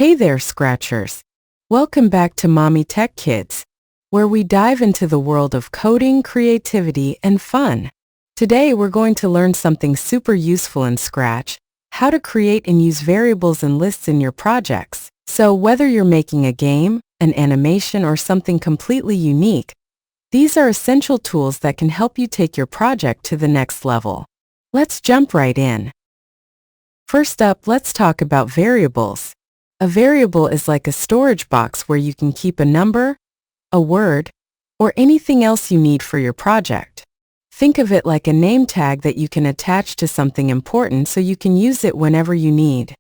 Hey there, Scratchers! Welcome back to Mommy Tech Kids, where we dive into the world of coding, creativity, and fun. Today we're going to learn something super useful in Scratch, how to create and use variables and lists in your projects. So whether you're making a game, an animation, or something completely unique, these are essential tools that can help you take your project to the next level. Let's jump right in. First up, let's talk about variables. A variable is like a storage box where you can keep a number, a word, or anything else you need for your project. Think of it like a name tag that you can attach to something important so you can use it whenever you need.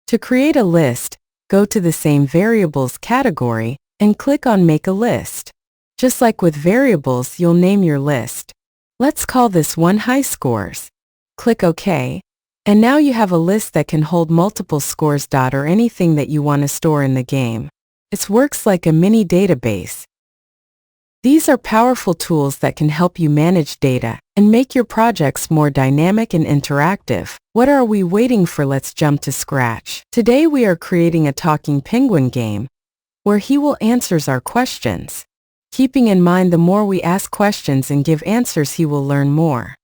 To create a list, go to the same variables category and click on Make a List. Just like with variables, you'll name your list. Let's call this one High Scores. Click OK. And now you have a list that can hold multiple scores. Or anything that you want to store in the game. It works like a mini database. These are powerful tools that can help you manage data and make your projects more dynamic and interactive. What are we waiting for? Let's jump to Scratch. Today we are creating a talking penguin game where he will answer our questions. Keeping in mind, the more we ask questions and give answers, he will learn more.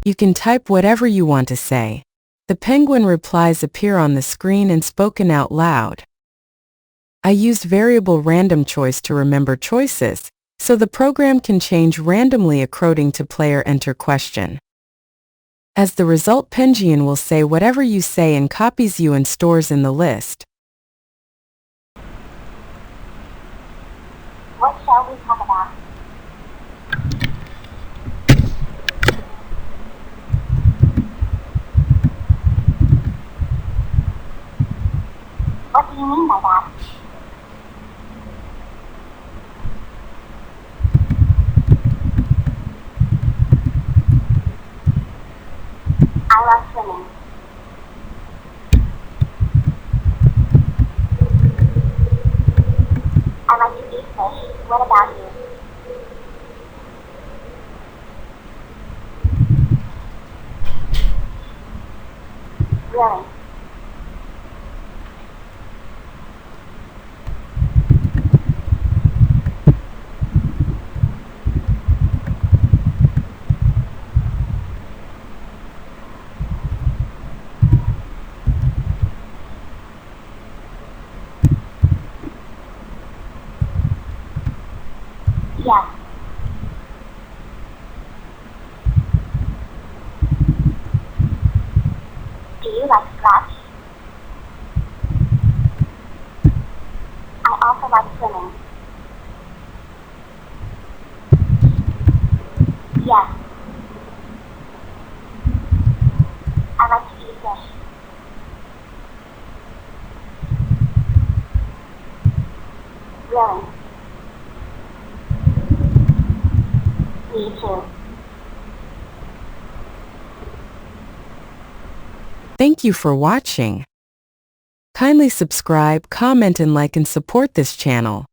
You can type whatever you want to say. The penguin replies appear on the screen and spoken out loud. I used variable random choice to remember choices, so the program can change randomly according to player enter question. As the result, Penguin will say whatever you say and copies you and stores in the list. What shall we talk about? What do you mean by that? I love swimming. I like to eat fish. What about you? Really? Yes. Do you like Scratch? I also like swimming. Yes. I like to eat fish. Really? Me too. Thank you for watching. Kindly subscribe, comment and like and support this channel.